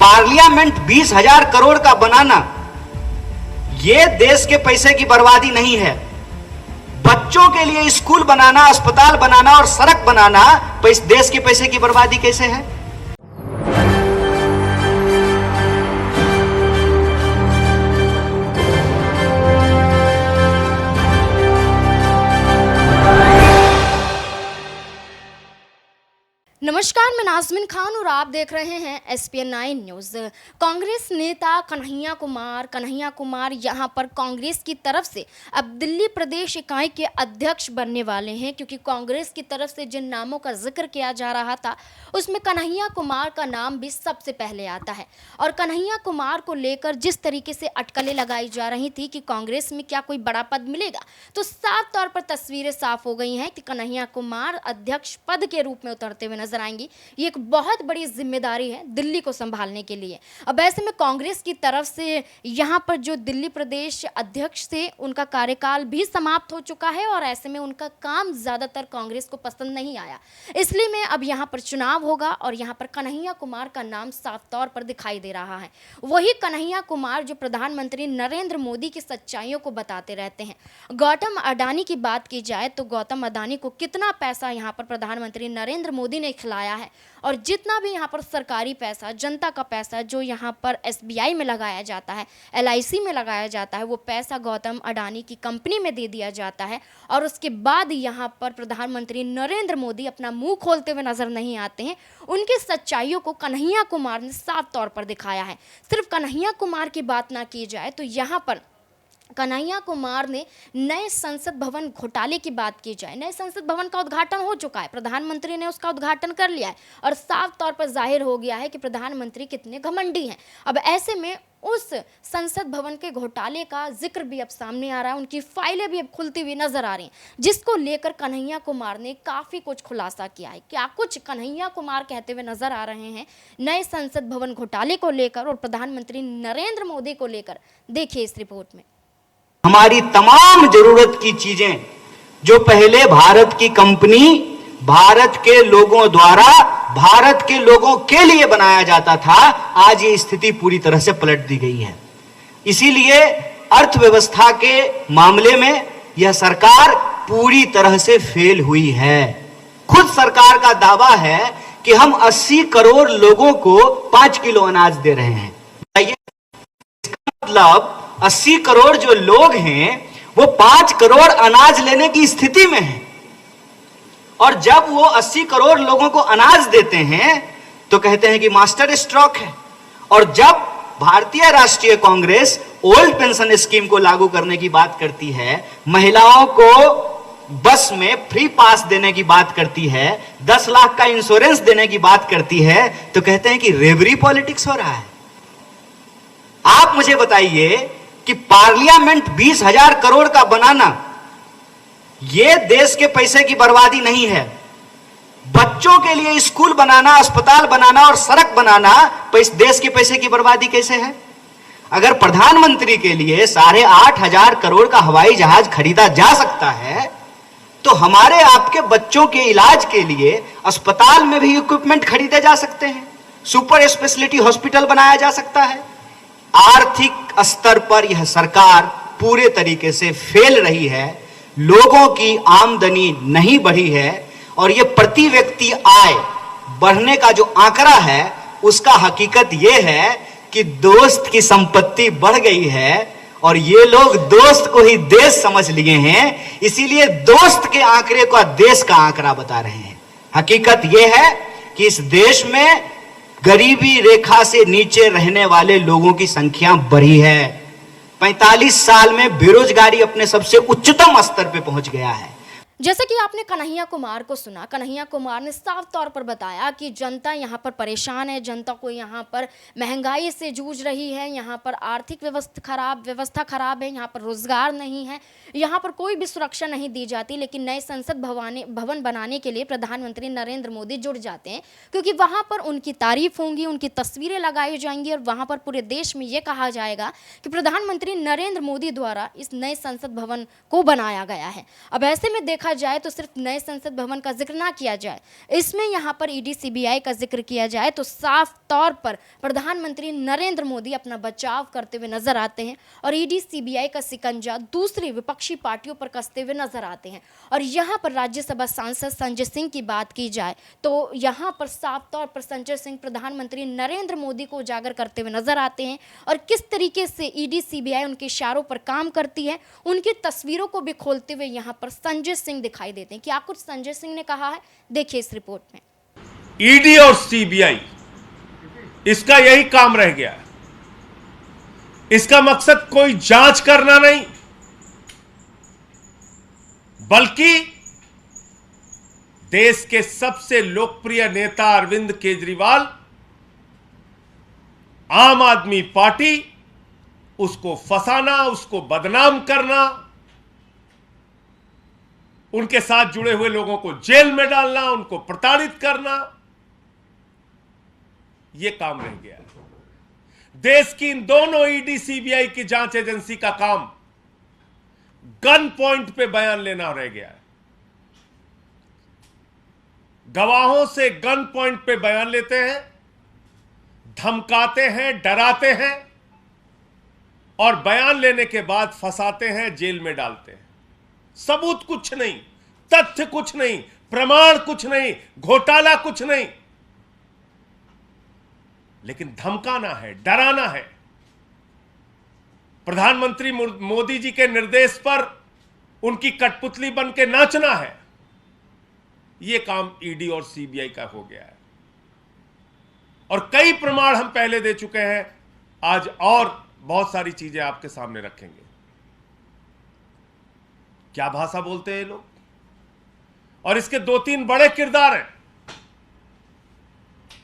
Parliament 20,000 crore का बनाना ये देश के पैसे की बर्बादी नहीं है। बच्चों के लिए स्कूल बनाना, अस्पताल बनाना और सड़क बनाना देश के पैसे की बर्बादी कैसे है? नमस्कार, मैं नाज़मीन खान और आप देख रहे हैं SPN 9 न्यूज़। कांग्रेस नेता कन्हैया कुमार यहां पर कांग्रेस की तरफ से अब दिल्ली प्रदेश इकाई के अध्यक्ष बनने वाले हैं, क्योंकि कांग्रेस की तरफ से जिन नामों का जिक्र किया जा रहा था उसमें कन्हैया कुमार का नाम भी सबसे पहले आता है। और कन्हैया कुमार को लेकर जिस तरीके से अटकलें लगाई जा रही थी कि कांग्रेस में क्या कोई बड़ा पद मिलेगा, तो साफ तौर पर तस्वीरें साफ हो गई हैं कि कन्हैया कुमार अध्यक्ष पद के रूप में उतरते हुए नजर आएंगी। ये एक बहुत बड़ी जिम्मेदारी है दिल्ली को संभालने के लिए। अब ऐसे में कांग्रेस की तरफ से यहाँ पर जो दिल्ली प्रदेश अध्यक्ष थे उनका कार्यकाल भी समाप्त हो चुका है और ऐसे में उनका काम ज़्यादातर कांग्रेस को पसंद नहीं आया। इसलिए में अब यहाँ पर चुनाव होगा और यहाँ पर कन्हैया कुमार का नाम साफ तौर पर दिखाई दे रहा है। वही कन्हैया कुमार जो प्रधानमंत्री नरेंद्र मोदी की सच्चाइयों को बताते रहते हैं। गौतम अडानी की बात की जाए तो गौतम अडानी को कितना पैसा यहाँ पर प्रधानमंत्री नरेंद्र मोदी ने खिलाया है, और जितना भी यहाँ पर सरकारी पैसा, जनता का पैसा जो यहाँ पर SBI में लगाया जाता है, LIC में लगाया जाता है, वो पैसा गौतम अडानी की कंपनी में दे दिया जाता है। और उसके बाद यहाँ पर प्रधानमंत्री नरेंद्र मोदी अपना मुंह खोलते हुए नजर नहीं आते हैं। उनकी सच्चाइयों को कन्हैया कुमार ने साफ तौर पर दिखाया है। सिर्फ कन्हैया कुमार की बात ना की जाए तो यहाँ पर कन्हैया कुमार ने नए संसद भवन घोटाले की बात की जाए, नए संसद भवन का उद्घाटन हो चुका है, प्रधानमंत्री ने उसका उद्घाटन कर लिया है और साफ तौर पर जाहिर हो गया है कि प्रधानमंत्री कितने घमंडी हैं। अब ऐसे में उस संसद भवन के घोटाले का जिक्र भी अब सामने आ रहा है, उनकी फाइलें भी अब खुलती हुई नजर आ रही हैं, जिसको लेकर कन्हैया कुमार ने काफ़ी कुछ खुलासा किया है। क्या कुछ कन्हैया कुमार कहते हुए नजर आ रहे हैं नए संसद भवन घोटाले को लेकर और प्रधानमंत्री नरेंद्र मोदी को लेकर, देखिए इस रिपोर्ट में। हमारी तमाम जरूरत की चीजें जो पहले भारत की कंपनी, भारत के लोगों द्वारा, भारत के लोगों के लिए बनाया जाता था, आज ये स्थिति पूरी तरह से पलट दी गई है। इसीलिए अर्थव्यवस्था के मामले में यह सरकार पूरी तरह से फेल हुई है। खुद सरकार का दावा है कि हम 80 करोड़ लोगों को 5 किलो अनाज दे रहे हैं। इसका मतलब 80 करोड़ जो लोग हैं वो 5 करोड़ अनाज लेने की स्थिति में हैं। और जब वो 80 करोड़ लोगों को अनाज देते हैं तो कहते हैं कि मास्टर स्ट्रोक है। और जब भारतीय राष्ट्रीय कांग्रेस ओल्ड पेंशन स्कीम को लागू करने की बात करती है, महिलाओं को बस में फ्री पास देने की बात करती है, 10 लाख का इंश्योरेंस देने की बात करती है, तो कहते हैं कि रेवरी पॉलिटिक्स हो रहा है। आप मुझे बताइए कि पार्लियामेंट 20,000 करोड़ का बनाना यह देश के पैसे की बर्बादी नहीं है। बच्चों के लिए स्कूल बनाना, अस्पताल बनाना और सड़क बनाना देश के पैसे की बर्बादी कैसे है? अगर प्रधानमंत्री के लिए 8,500 करोड़ का हवाई जहाज खरीदा जा सकता है तो हमारे आपके बच्चों के इलाज के लिए अस्पताल में भी इक्विपमेंट खरीदे जा सकते हैं, सुपर स्पेशलिटी हॉस्पिटल बनाया जा सकता है। आर्थिक स्तर पर यह सरकार पूरे तरीके से फेल रही है। लोगों की आमदनी नहीं बढ़ी है और यह प्रति व्यक्ति आय बढ़ने का जो आंकड़ा है उसका हकीकत यह है कि दोस्त की संपत्ति बढ़ गई है और ये लोग दोस्त को ही देश समझ लिए हैं, इसीलिए दोस्त के आंकड़े को देश का आंकड़ा बता रहे हैं। हकीकत यह है कि इस देश में गरीबी रेखा से नीचे रहने वाले लोगों की संख्या बढ़ी है। 45 साल में बेरोजगारी अपने सबसे उच्चतम स्तर पे पहुंच गया है। जैसे कि आपने कन्हैया कुमार को सुना, कन्हैया कुमार ने साफ तौर पर बताया कि जनता यहाँ पर परेशान है, जनता को यहाँ पर महंगाई से जूझ रही है, यहाँ पर आर्थिक व्यवस्था खराब है, यहाँ पर रोजगार नहीं है, यहाँ पर कोई भी सुरक्षा नहीं दी जाती। लेकिन नए संसद भवन बनाने के लिए प्रधानमंत्री नरेंद्र मोदी जुड़ जाते हैं, क्योंकि वहाँ पर उनकी तारीफ होंगी, उनकी तस्वीरें लगाई जाएंगी और वहाँ पर पूरे देश में ये कहा जाएगा कि प्रधानमंत्री नरेंद्र मोदी द्वारा इस नए संसद भवन को बनाया गया है। अब ऐसे में देखा देखा जाए तो सिर्फ नए संसद भवन का जिक्र ना किया जाए, इसमें यहाँ पर ईडी सीबीआई का जिक्र किया जाए तो साफ तौर पर प्रधानमंत्री नरेंद्र मोदी अपना बचाव करते हुए नजर आते हैं और ईडी सीबीआई का सिकंजा दूसरी विपक्षी पार्टियों पर कसते हुए नजर आते हैं। और यहाँ पर राज्यसभा सांसद संजय सिंह की बात की जाए तो यहाँ पर साफ तौर पर संजय सिंह प्रधानमंत्री नरेंद्र मोदी को उजागर करते हुए नजर आते हैं और किस तरीके से ईडी सीबीआई उनके इशारों पर काम करती है, उनकी तस्वीरों को भी खोलते हुए यहाँ पर संजय सिंह दिखाई देते हैं। क्या कुछ संजय सिंह ने कहा है, देखिए इस रिपोर्ट में। ईडी और सीबीआई इसका यही काम रह गया है। इसका मकसद कोई जांच करना नहीं, बल्कि देश के सबसे लोकप्रिय नेता अरविंद केजरीवाल, आम आदमी पार्टी, उसको फंसाना, उसको बदनाम करना, उनके साथ जुड़े हुए लोगों को जेल में डालना, उनको प्रताड़ित करना, यह काम रह गया है। देश की इन दोनों ईडी सीबीआई की जांच एजेंसी का काम गन पॉइंट पे बयान लेना रह गया है। गवाहों से गन पॉइंट पे बयान लेते हैं, धमकाते हैं, डराते हैं और बयान लेने के बाद फंसाते हैं, जेल में डालते हैं। सबूत कुछ नहीं, तथ्य कुछ नहीं, प्रमाण कुछ नहीं, घोटाला कुछ नहीं, लेकिन धमकाना है, डराना है। प्रधानमंत्री मोदी जी के निर्देश पर उनकी कठपुतली बन के नाचना है। यह काम ईडी और सीबीआई का हो गया है और कई प्रमाण हम पहले दे चुके हैं, आज और बहुत सारी चीजें आपके सामने रखेंगे। क्या भाषा बोलते हैं ये लोग, और इसके दो तीन बड़े किरदार हैं।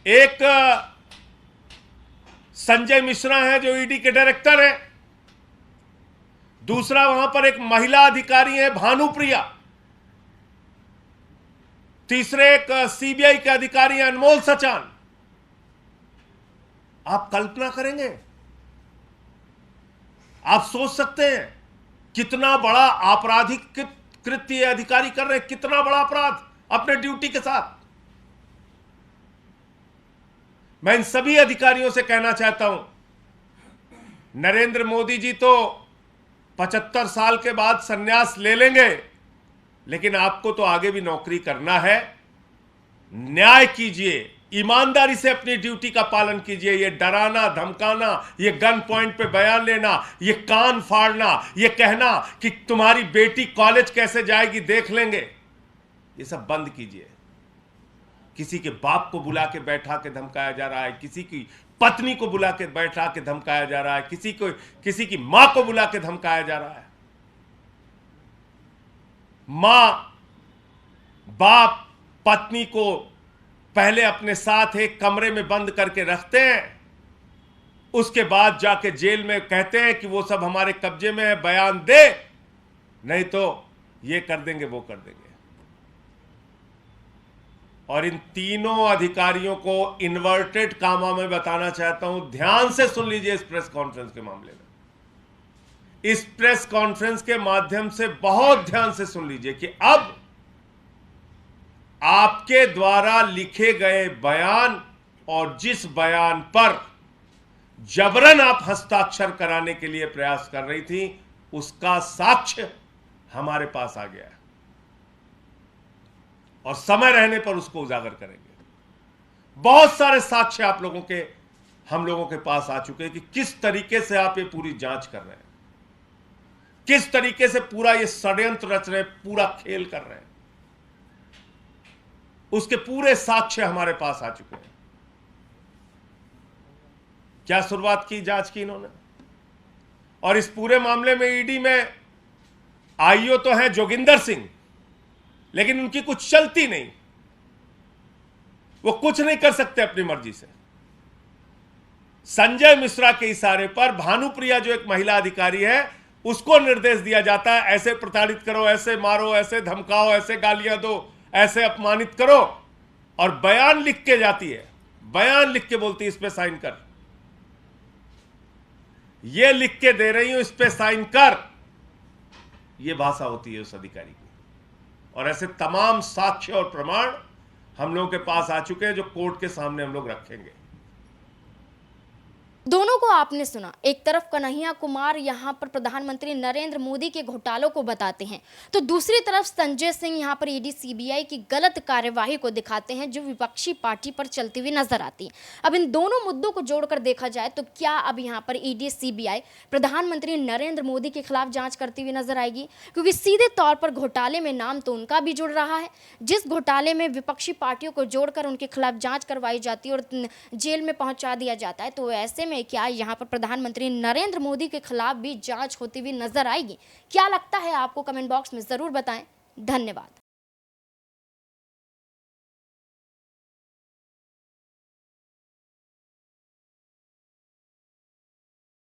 एक संजय मिश्रा है जो ईडी के डायरेक्टर हैं, दूसरा वहां पर एक महिला अधिकारी है भानुप्रिया, तीसरे एक सीबीआई के अधिकारी हैं अनमोल सचान। आप कल्पना करेंगे, आप सोच सकते हैं कितना बड़ा आपराधिक कृत्य ये अधिकारी कर रहे हैं, कितना बड़ा अपराध अपने ड्यूटी के साथ। मैं इन सभी अधिकारियों से कहना चाहता हूं, नरेंद्र मोदी जी तो 75 साल के बाद संन्यास ले लेंगे, लेकिन आपको तो आगे भी नौकरी करना है। न्याय कीजिए, ईमानदारी से अपनी ड्यूटी का पालन कीजिए। ये डराना, धमकाना, ये गन पॉइंट पे बयान लेना, ये कान फाड़ना, ये कहना कि तुम्हारी बेटी कॉलेज कैसे जाएगी देख लेंगे, ये सब बंद कीजिए। किसी के बाप को बुला के बैठा के धमकाया जा रहा है, किसी की पत्नी को बुला के बैठा के धमकाया जा रहा है, किसी की मां को बुला के धमकाया जा रहा है। मां, बाप पत्नी को पहले अपने साथ एक कमरे में बंद करके रखते हैं, उसके बाद जाके जेल में कहते हैं कि वो सब हमारे कब्जे में है, बयान दे, नहीं तो ये कर देंगे, वो कर देंगे। और इन तीनों अधिकारियों को इन्वर्टेड कामा में बताना चाहता हूं, ध्यान से सुन लीजिए इस प्रेस कॉन्फ्रेंस के मामले में। इस प्रेस कॉन्फ्रेंस के माध्यम से बहुत ध्यान से सुन लीजिए कि अब आपके द्वारा लिखे गए बयान और जिस बयान पर जबरन आप हस्ताक्षर कराने के लिए प्रयास कर रही थी, उसका साक्ष्य हमारे पास आ गया है और समय रहने पर उसको उजागर करेंगे। बहुत सारे साक्ष्य आप लोगों के, हम लोगों के पास आ चुके हैं कि किस तरीके से आप ये पूरी जांच कर रहे हैं, किस तरीके से पूरा ये षड्यंत्र रच रहे हैं, पूरा खेल कर रहे हैं। उसके पूरे साक्ष्य हमारे पास आ चुके हैं। क्या शुरुआत की जांच की इन्होंने, और इस पूरे मामले में ईडी में आईओ तो है जोगिंदर सिंह, लेकिन उनकी कुछ चलती नहीं, वो कुछ नहीं कर सकते अपनी मर्जी से। संजय मिश्रा के इशारे पर भानुप्रिया जो एक महिला अधिकारी है, उसको निर्देश दिया जाता है, ऐसे प्रताड़ित करो, ऐसे मारो, ऐसे धमकाओ, ऐसे गालियां दो, ऐसे अपमानित करो, और बयान लिख के जाती है, बयान लिख के बोलती है इस पे साइन कर, ये लिख के दे रही हूं, इस पे साइन कर। ये भाषा होती है उस अधिकारी की। और ऐसे तमाम साक्ष्य और प्रमाण हम लोगों के पास आ चुके हैं जो कोर्ट के सामने हम लोग रखेंगे। दोनों को आपने सुना, एक तरफ कन्हैया कुमार यहाँ पर प्रधानमंत्री नरेंद्र मोदी के घोटालों को बताते हैं, तो दूसरी तरफ संजय सिंह यहाँ पर ईडी सीबीआई की गलत कार्यवाही को दिखाते हैं जो विपक्षी पार्टी पर चलती हुई नजर आती है। अब इन दोनों मुद्दों को जोड़कर देखा जाए तो क्या अब यहाँ पर ईडी सीबीआई प्रधानमंत्री नरेंद्र मोदी के खिलाफ जांच करती हुई नजर आएगी? क्योंकि सीधे तौर पर घोटाले में नाम तो उनका भी जुड़ रहा है, जिस घोटाले में विपक्षी पार्टियों को जोड़कर उनके खिलाफ जांच करवाई जाती है और जेल में पहुंचा दिया जाता है। तो ऐसे में क्या यहां पर प्रधानमंत्री नरेंद्र मोदी के खिलाफ भी जांच होती हुई नजर आएगी? क्या लगता है आपको? कमेंट बॉक्स में जरूर बताएं। धन्यवाद।